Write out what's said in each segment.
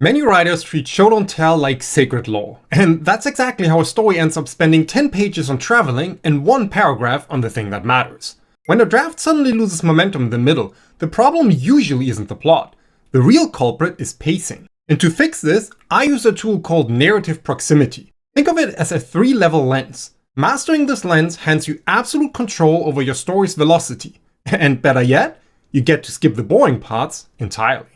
Many writers treat show don't tell like sacred law, and that's exactly how a story ends up spending 10 pages on traveling and 1 paragraph on the thing that matters. When a draft suddenly loses momentum in the middle, the problem usually isn't the plot. The real culprit is pacing. And to fix this, I use a tool called narrative proximity. Think of it as a 3-level lens. Mastering this lens hands you absolute control over your story's velocity. And better yet, you get to skip the boring parts entirely.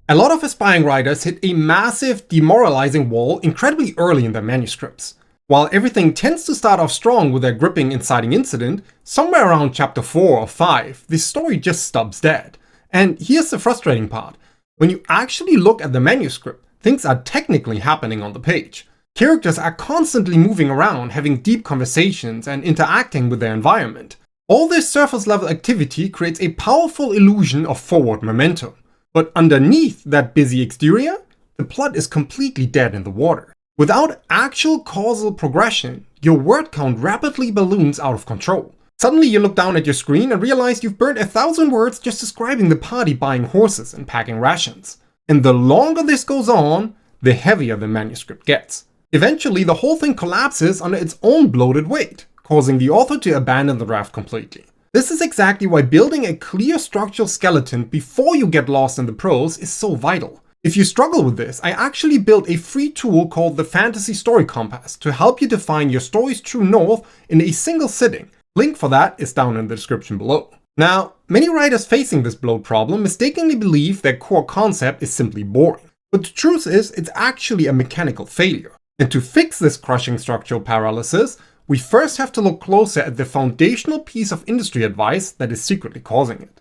A lot of aspiring writers hit a massive, demoralizing wall incredibly early in their manuscripts. While everything tends to start off strong with a gripping, inciting incident, somewhere around chapter 4 or 5, the story just stops dead. And here's the frustrating part. When you actually look at the manuscript, things are technically happening on the page. Characters are constantly moving around, having deep conversations and interacting with their environment. All this surface level activity creates a powerful illusion of forward momentum. But underneath that busy exterior, the plot is completely dead in the water. Without actual causal progression, your word count rapidly balloons out of control. Suddenly you look down at your screen and realize you've burned 1,000 words just describing the party buying horses and packing rations. And the longer this goes on, the heavier the manuscript gets. Eventually, the whole thing collapses under its own bloated weight, causing the author to abandon the draft completely. This is exactly why building a clear structural skeleton before you get lost in the prose is so vital. If you struggle with this, I actually built a free tool called the Fantasy Story Compass to help you define your story's true north in a single sitting. Link for that is down in the description below. Now, many writers facing this bloat problem mistakenly believe their core concept is simply boring. But the truth is, it's actually a mechanical failure. And to fix this crushing structural paralysis, we first have to look closer at the foundational piece of industry advice that is secretly causing it.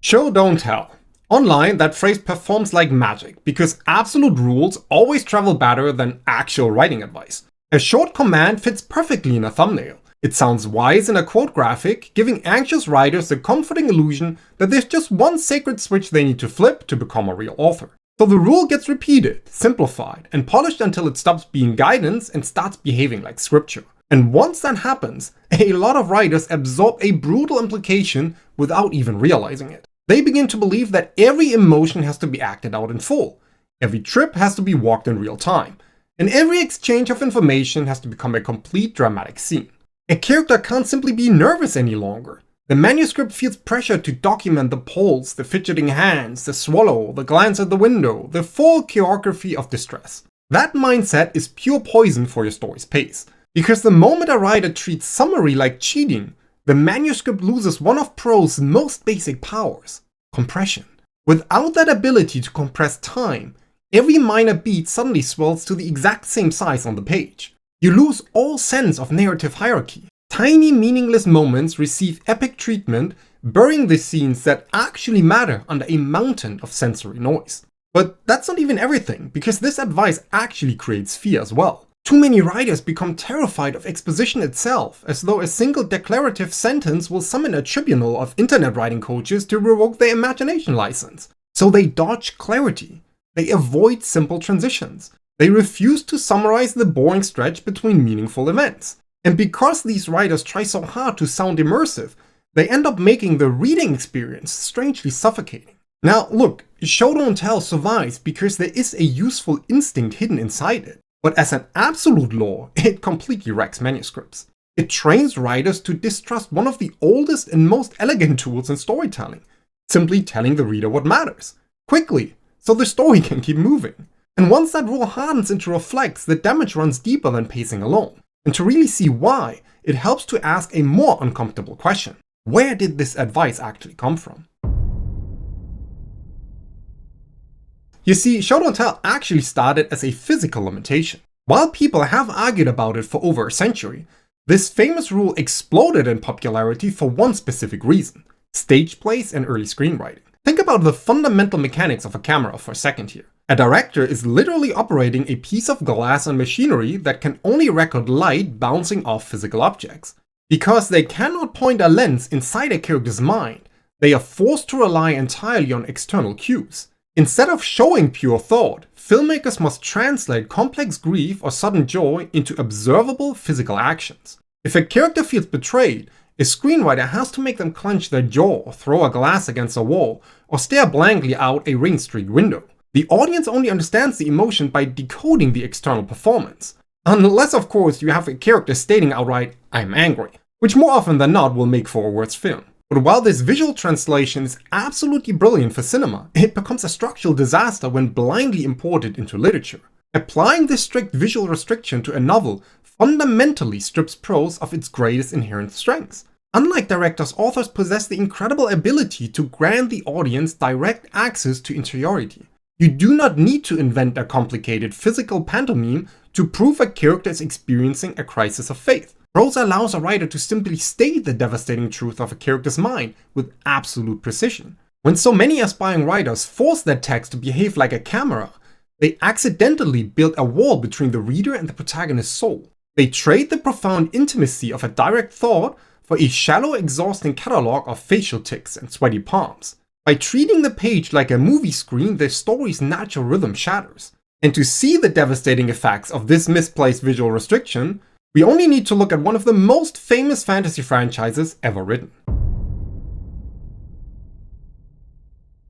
Show don't tell. Online, that phrase performs like magic because absolute rules always travel better than actual writing advice. A short command fits perfectly in a thumbnail. It sounds wise in a quote graphic, giving anxious writers the comforting illusion that there's just one sacred switch they need to flip to become a real author. So the rule gets repeated, simplified, and polished until it stops being guidance and starts behaving like scripture. And once that happens, a lot of writers absorb a brutal implication without even realizing it. They begin to believe that every emotion has to be acted out in full, every trip has to be walked in real time, and every exchange of information has to become a complete dramatic scene. A character can't simply be nervous any longer. The manuscript feels pressure to document the pulse, the fidgeting hands, the swallow, the glance at the window, the full choreography of distress. That mindset is pure poison for your story's pace. Because the moment a writer treats summary like cheating, the manuscript loses one of prose's most basic powers: compression. Without that ability to compress time, every minor beat suddenly swells to the exact same size on the page. You lose all sense of narrative hierarchy. Tiny meaningless moments receive epic treatment, burying the scenes that actually matter under a mountain of sensory noise. But that's not even everything, because this advice actually creates fear as well. Too many writers become terrified of exposition itself, as though a single declarative sentence will summon a tribunal of internet writing coaches to revoke their imagination license. So they dodge clarity. They avoid simple transitions. They refuse to summarize the boring stretch between meaningful events. And because these writers try so hard to sound immersive, they end up making the reading experience strangely suffocating. Now look, show don't tell survives because there is a useful instinct hidden inside it. But as an absolute law, it completely wrecks manuscripts. It trains writers to distrust one of the oldest and most elegant tools in storytelling: simply telling the reader what matters, quickly, so the story can keep moving. And once that rule hardens into reflex, the damage runs deeper than pacing alone. And to really see why, it helps to ask a more uncomfortable question. Where did this advice actually come from? You see, show don't tell actually started as a physical limitation. While people have argued about it for over a century, this famous rule exploded in popularity for one specific reason: stage plays and early screenwriting. Think about the fundamental mechanics of a camera for a second here. A director is literally operating a piece of glass and machinery that can only record light bouncing off physical objects. Because they cannot point a lens inside a character's mind, they are forced to rely entirely on external cues. Instead of showing pure thought, filmmakers must translate complex grief or sudden joy into observable physical actions. If a character feels betrayed, A screenwriter has to make them clench their jaw, throw a glass against a wall, or stare blankly out a rain-streaked window. The audience only understands the emotion by decoding the external performance. Unless, of course, you have a character stating outright, "I'm angry," which more often than not will make for a worse film. But while this visual translation is absolutely brilliant for cinema, it becomes a structural disaster when blindly imported into literature. Applying this strict visual restriction to a novel fundamentally strips prose of its greatest inherent strengths. Unlike directors, authors possess the incredible ability to grant the audience direct access to interiority. You do not need to invent a complicated physical pantomime to prove a character is experiencing a crisis of faith. Prose allows a writer to simply state the devastating truth of a character's mind with absolute precision. When so many aspiring writers force their text to behave like a camera, they accidentally build a wall between the reader and the protagonist's soul. They trade the profound intimacy of a direct thought for a shallow, exhausting catalog of facial tics and sweaty palms. By treating the page like a movie screen, the story's natural rhythm shatters. And to see the devastating effects of this misplaced visual restriction, we only need to look at one of the most famous fantasy franchises ever written.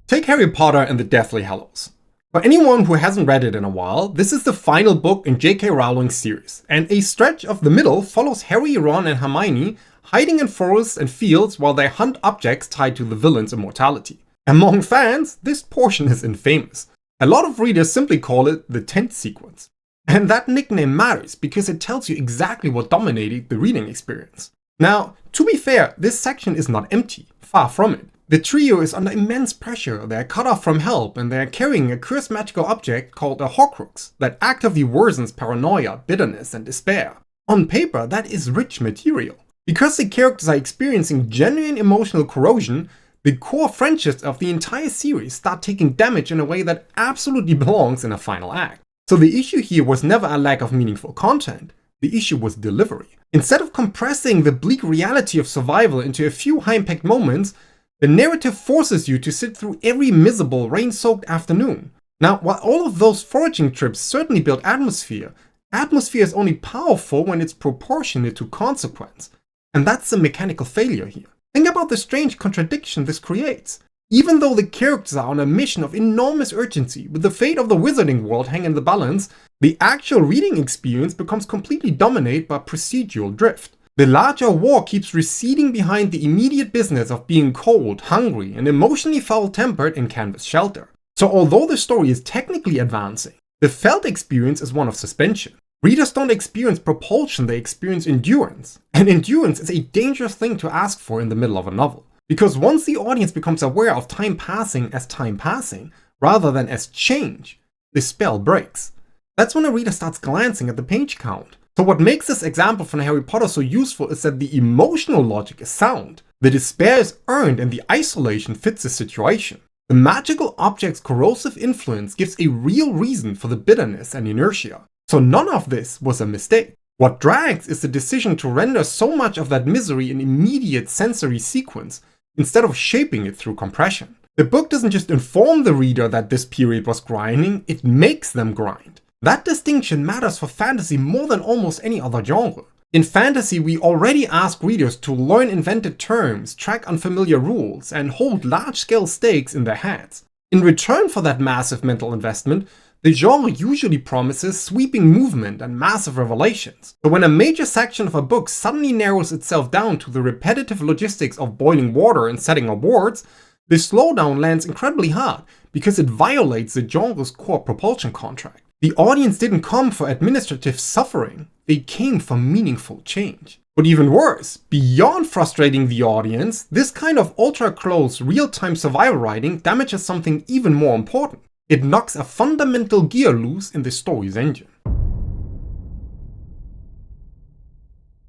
Take Harry Potter and the Deathly Hallows. For anyone who hasn't read it in a while, this is the final book in J.K. Rowling's series, and a stretch of the middle follows Harry, Ron, and Hermione hiding in forests and fields while they hunt objects tied to the villain's immortality. Among fans, this portion is infamous. A lot of readers simply call it the tent sequence. And that nickname matters because it tells you exactly what dominated the reading experience. Now, to be fair, this section is not empty, far from it. The trio is under immense pressure, they're cut off from help, and they're carrying a cursed magical object called a Horcrux that actively worsens paranoia, bitterness, and despair. On paper, that is rich material. Because the characters are experiencing genuine emotional corrosion, the core friendships of the entire series start taking damage in a way that absolutely belongs in a final act. So the issue here was never a lack of meaningful content, the issue was delivery. Instead of compressing the bleak reality of survival into a few high-impact moments, the narrative forces you to sit through every miserable, rain-soaked afternoon. Now, while all of those foraging trips certainly build atmosphere is only powerful when it's proportionate to consequence. And that's the mechanical failure here. Think about the strange contradiction this creates. Even though the characters are on a mission of enormous urgency, with the fate of the wizarding world hanging in the balance, the actual reading experience becomes completely dominated by procedural drift. The larger war keeps receding behind the immediate business of being cold, hungry, and emotionally foul-tempered in Canvas shelter. So although the story is technically advancing, the felt experience is one of suspension. Readers don't experience propulsion, they experience endurance. And endurance is a dangerous thing to ask for in the middle of a novel. Because once the audience becomes aware of time passing, rather than as change, the spell breaks. That's when a reader starts glancing at the page count. So what makes this example from Harry Potter so useful is that the emotional logic is sound. The despair is earned and the isolation fits the situation. The magical object's corrosive influence gives a real reason for the bitterness and inertia. So none of this was a mistake. What drags is the decision to render so much of that misery in immediate sensory sequence, instead of shaping it through compression. The book doesn't just inform the reader that this period was grinding, it makes them grind. That distinction matters for fantasy more than almost any other genre. In fantasy, we already ask readers to learn invented terms, track unfamiliar rules, and hold large-scale stakes in their heads. In return for that massive mental investment, the genre usually promises sweeping movement and massive revelations. But when a major section of a book suddenly narrows itself down to the repetitive logistics of boiling water and setting up wards, the slowdown lands incredibly hard because it violates the genre's core propulsion contract. The audience didn't come for administrative suffering, they came for meaningful change. But even worse, beyond frustrating the audience, this kind of ultra-close, real-time survival writing damages something even more important. It knocks a fundamental gear loose in the story's engine.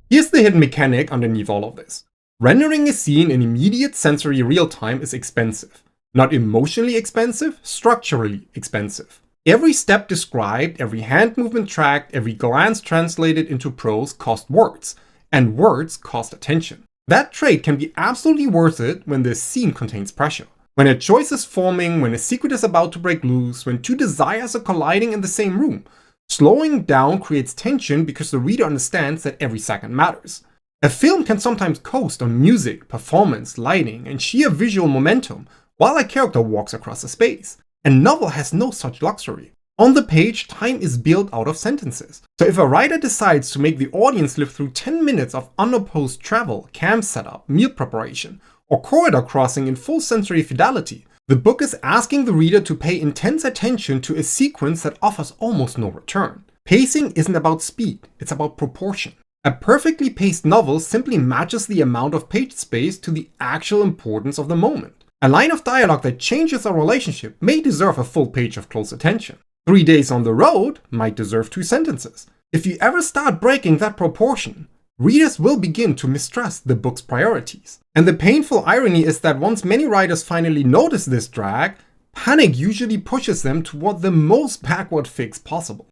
Here's the hidden mechanic underneath all of this. Rendering a scene in immediate sensory real time is expensive. Not emotionally expensive, structurally expensive. Every step described, every hand movement tracked, every glance translated into prose cost words, and words cost attention. That trade can be absolutely worth it when the scene contains pressure. When a choice is forming, when a secret is about to break loose, when two desires are colliding in the same room. Slowing down creates tension because the reader understands that every second matters. A film can sometimes coast on music, performance, lighting, and sheer visual momentum while a character walks across a space. A novel has no such luxury. On the page, time is built out of sentences. So if a writer decides to make the audience live through 10 minutes of unopposed travel, camp setup, meal preparation, or corridor crossing in full sensory fidelity, the book is asking the reader to pay intense attention to a sequence that offers almost no return. Pacing isn't about speed, it's about proportion. A perfectly paced novel simply matches the amount of page space to the actual importance of the moment. A line of dialogue that changes a relationship may deserve a full page of close attention. 3 days on the road might deserve 2 sentences. If you ever start breaking that proportion, readers will begin to mistrust the book's priorities. And the painful irony is that once many writers finally notice this drag, panic usually pushes them toward the most backward fix possible.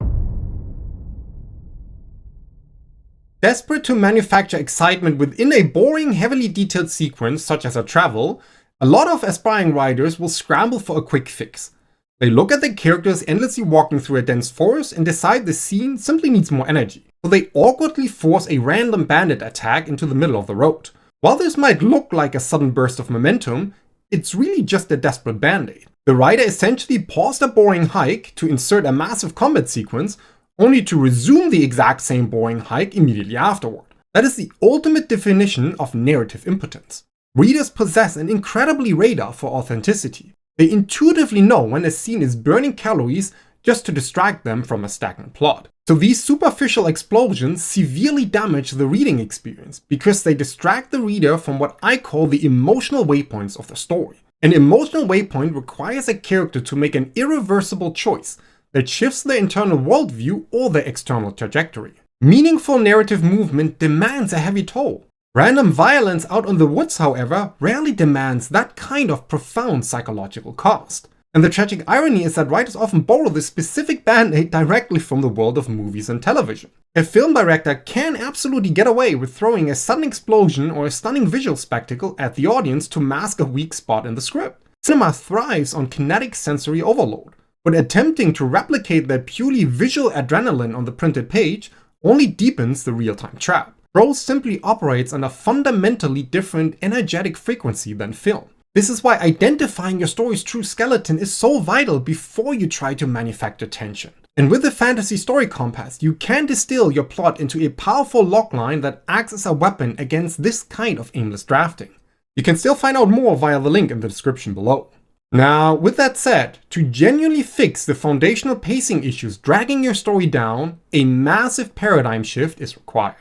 Desperate to manufacture excitement within a boring, heavily detailed sequence such as a travel, a lot of aspiring writers will scramble for a quick fix. They look at the characters endlessly walking through a dense forest and decide the scene simply needs more energy. So they awkwardly force a random bandit attack into the middle of the road. While this might look like a sudden burst of momentum, it's really just a desperate band-aid. The writer essentially paused a boring hike to insert a massive combat sequence, only to resume the exact same boring hike immediately afterward. That is the ultimate definition of narrative impotence. Readers possess an incredibly radar for authenticity. They intuitively know when a scene is burning calories just to distract them from a stagnant plot. So these superficial explosions severely damage the reading experience because they distract the reader from what I call the emotional waypoints of the story. An emotional waypoint requires a character to make an irreversible choice that shifts their internal worldview or their external trajectory. Meaningful narrative movement demands a heavy toll. Random violence out in the woods, however, rarely demands that kind of profound psychological cost. And the tragic irony is that writers often borrow this specific band-aid directly from the world of movies and television. A film director can absolutely get away with throwing a sudden explosion or a stunning visual spectacle at the audience to mask a weak spot in the script. Cinema thrives on kinetic sensory overload, but attempting to replicate that purely visual adrenaline on the printed page only deepens the real-time trap. Prose simply operates on a fundamentally different energetic frequency than film. This is why identifying your story's true skeleton is so vital before you try to manufacture tension. And with the Fantasy Story Compass, you can distill your plot into a powerful logline that acts as a weapon against this kind of aimless drafting. You can still find out more via the link in the description below. Now, with that said, to genuinely fix the foundational pacing issues dragging your story down, a massive paradigm shift is required.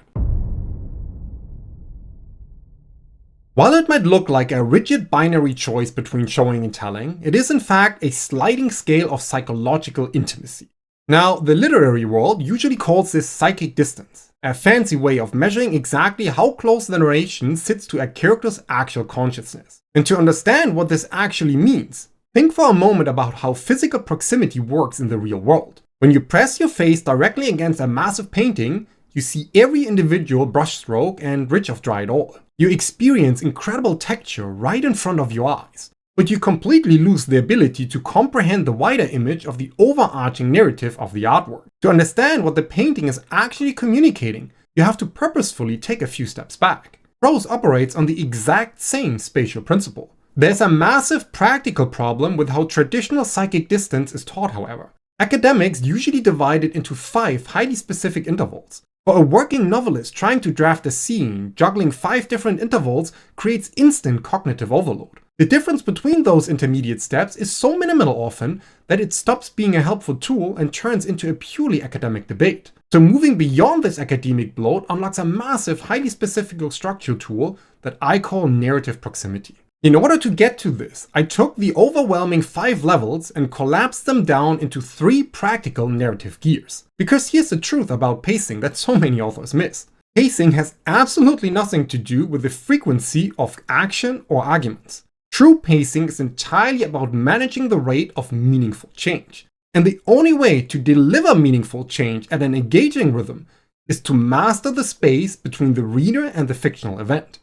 While it might look like a rigid binary choice between showing and telling, it is in fact a sliding scale of psychological intimacy. Now, the literary world usually calls this psychic distance, a fancy way of measuring exactly how close the narration sits to a character's actual consciousness. And to understand what this actually means, think for a moment about how physical proximity works in the real world. When you press your face directly against a massive painting, you see every individual brushstroke and ridge of dried oil. You experience incredible texture right in front of your eyes, but you completely lose the ability to comprehend the wider image of the overarching narrative of the artwork. To understand what the painting is actually communicating, you have to purposefully take a few steps back. Prose operates on the exact same spatial principle. There's a massive practical problem with how traditional psychic distance is taught, however. Academics usually divide it into 5 highly specific intervals. For a working novelist trying to draft a scene, juggling 5 different intervals creates instant cognitive overload. The difference between those intermediate steps is so minimal often that it stops being a helpful tool and turns into a purely academic debate. So moving beyond this academic bloat unlocks a massive, highly specific structural tool that I call narrative proximity. In order to get to this, I took the overwhelming 5 levels and collapsed them down into 3 practical narrative gears. Because here's the truth about pacing that so many authors miss. Pacing has absolutely nothing to do with the frequency of action or arguments. True pacing is entirely about managing the rate of meaningful change. And the only way to deliver meaningful change at an engaging rhythm is to master the space between the reader and the fictional event.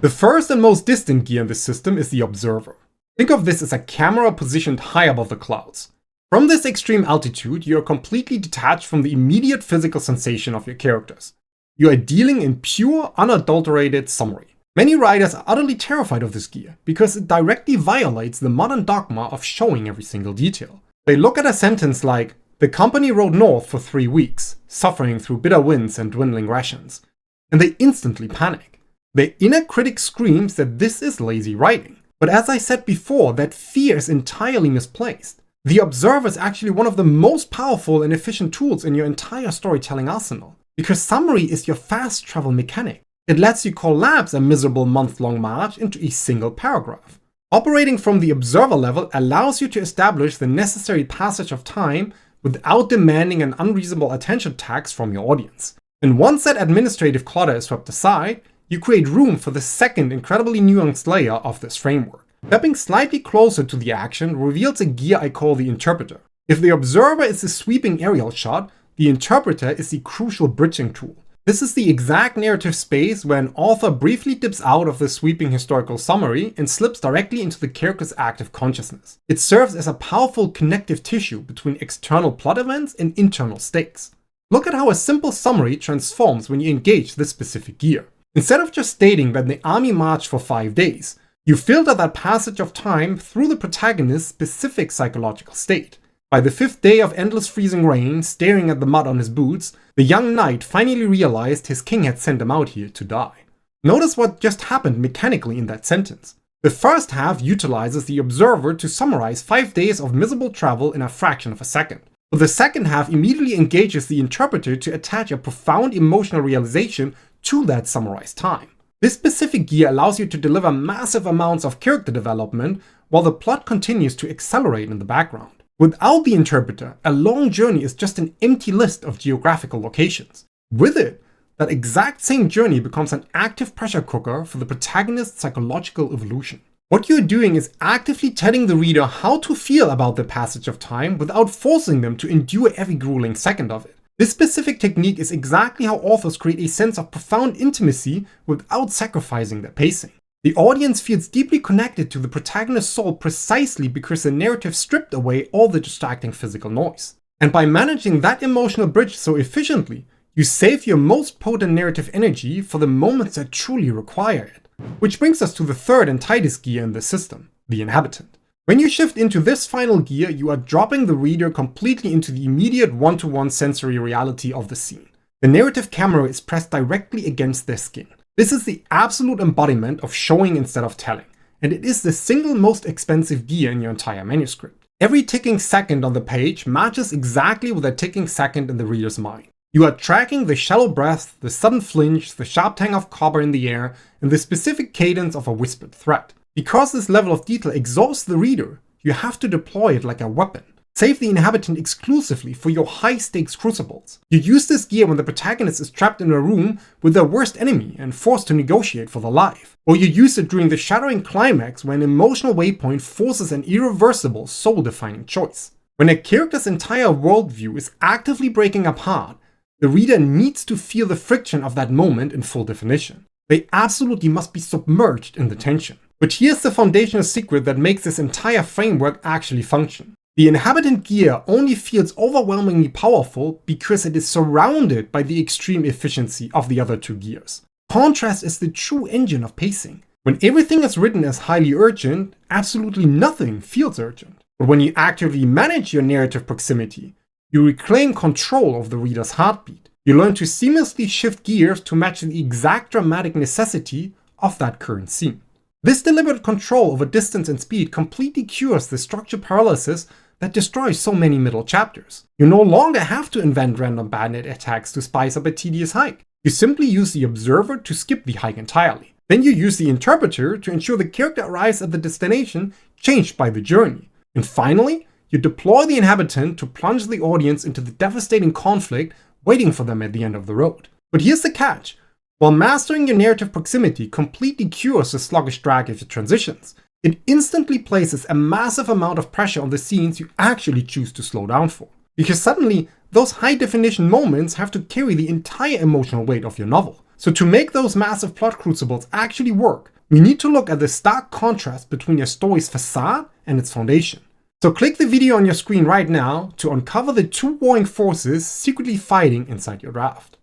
The first and most distant gear in this system is the observer. Think of this as a camera positioned high above the clouds. From this extreme altitude, you are completely detached from the immediate physical sensation of your characters. You are dealing in pure, unadulterated summary. Many writers are utterly terrified of this gear because it directly violates the modern dogma of showing every single detail. They look at a sentence like, "The company rode north for 3 weeks, suffering through bitter winds and dwindling rations," and they instantly panic. Their inner critic screams that this is lazy writing. But as I said before, that fear is entirely misplaced. The observer is actually one of the most powerful and efficient tools in your entire storytelling arsenal, because summary is your fast travel mechanic. It lets you collapse a miserable month-long march into a single paragraph. Operating from the observer level allows you to establish the necessary passage of time without demanding an unreasonable attention tax from your audience. And once that administrative clutter is swept aside, you create room for the second incredibly nuanced layer of this framework. Stepping slightly closer to the action reveals a gear I call the interpreter. If the observer is the sweeping aerial shot, the interpreter is the crucial bridging tool. This is the exact narrative space where an author briefly dips out of the sweeping historical summary and slips directly into the character's active consciousness. It serves as a powerful connective tissue between external plot events and internal stakes. Look at how a simple summary transforms when you engage this specific gear. Instead of just stating that the army marched for 5 days, you filter that passage of time through the protagonist's specific psychological state. By the 5th day of endless freezing rain, staring at the mud on his boots, the young knight finally realized his king had sent him out here to die. Notice what just happened mechanically in that sentence. The first half utilizes the observer to summarize 5 days of miserable travel in a fraction of a second. But the second half immediately engages the interpreter to attach a profound emotional realization to that summarized time. This specific gear allows you to deliver massive amounts of character development while the plot continues to accelerate in the background. Without the interpreter, a long journey is just an empty list of geographical locations. With it, that exact same journey becomes an active pressure cooker for the protagonist's psychological evolution. What you're doing is actively telling the reader how to feel about the passage of time without forcing them to endure every grueling second of it. This specific technique is exactly how authors create a sense of profound intimacy without sacrificing their pacing. The audience feels deeply connected to the protagonist's soul precisely because the narrative stripped away all the distracting physical noise. And by managing that emotional bridge so efficiently, you save your most potent narrative energy for the moments that truly require it. Which brings us to the third and tightest gear in this system, the inhabitant. When you shift into this final gear, you are dropping the reader completely into the immediate one-to-one sensory reality of the scene. The narrative camera is pressed directly against their skin. This is the absolute embodiment of showing instead of telling, and it is the single most expensive gear in your entire manuscript. Every ticking second on the page matches exactly with a ticking second in the reader's mind. You are tracking the shallow breath, the sudden flinch, the sharp tang of copper in the air, and the specific cadence of a whispered threat. Because this level of detail exhausts the reader, you have to deploy it like a weapon. Save the inhabitant exclusively for your high-stakes crucibles. You use this gear when the protagonist is trapped in a room with their worst enemy and forced to negotiate for their life. Or you use it during the shattering climax when an emotional waypoint forces an irreversible, soul-defining choice. When a character's entire worldview is actively breaking apart, the reader needs to feel the friction of that moment in full definition. They absolutely must be submerged in the tension. But here's the foundational secret that makes this entire framework actually function. The inhabitant gear only feels overwhelmingly powerful because it is surrounded by the extreme efficiency of the other two gears. Contrast is the true engine of pacing. When everything is written as highly urgent, absolutely nothing feels urgent. But when you actively manage your narrative proximity, you reclaim control of the reader's heartbeat. You learn to seamlessly shift gears to match the exact dramatic necessity of that current scene. This deliberate control over distance and speed completely cures the structure paralysis that destroys so many middle chapters. You no longer have to invent random bandit attacks to spice up a tedious hike. You simply use the observer to skip the hike entirely. Then you use the interpreter to ensure the character arrives at the destination changed by the journey. And finally, you deploy the inhabitant to plunge the audience into the devastating conflict waiting for them at the end of the road. But here's the catch. While mastering your narrative proximity completely cures the sluggish drag of your transitions, it instantly places a massive amount of pressure on the scenes you actually choose to slow down for. Because suddenly, those high-definition moments have to carry the entire emotional weight of your novel. So to make those massive plot crucibles actually work, we need to look at the stark contrast between your story's facade and its foundation. So click the video on your screen right now to uncover the two warring forces secretly fighting inside your draft.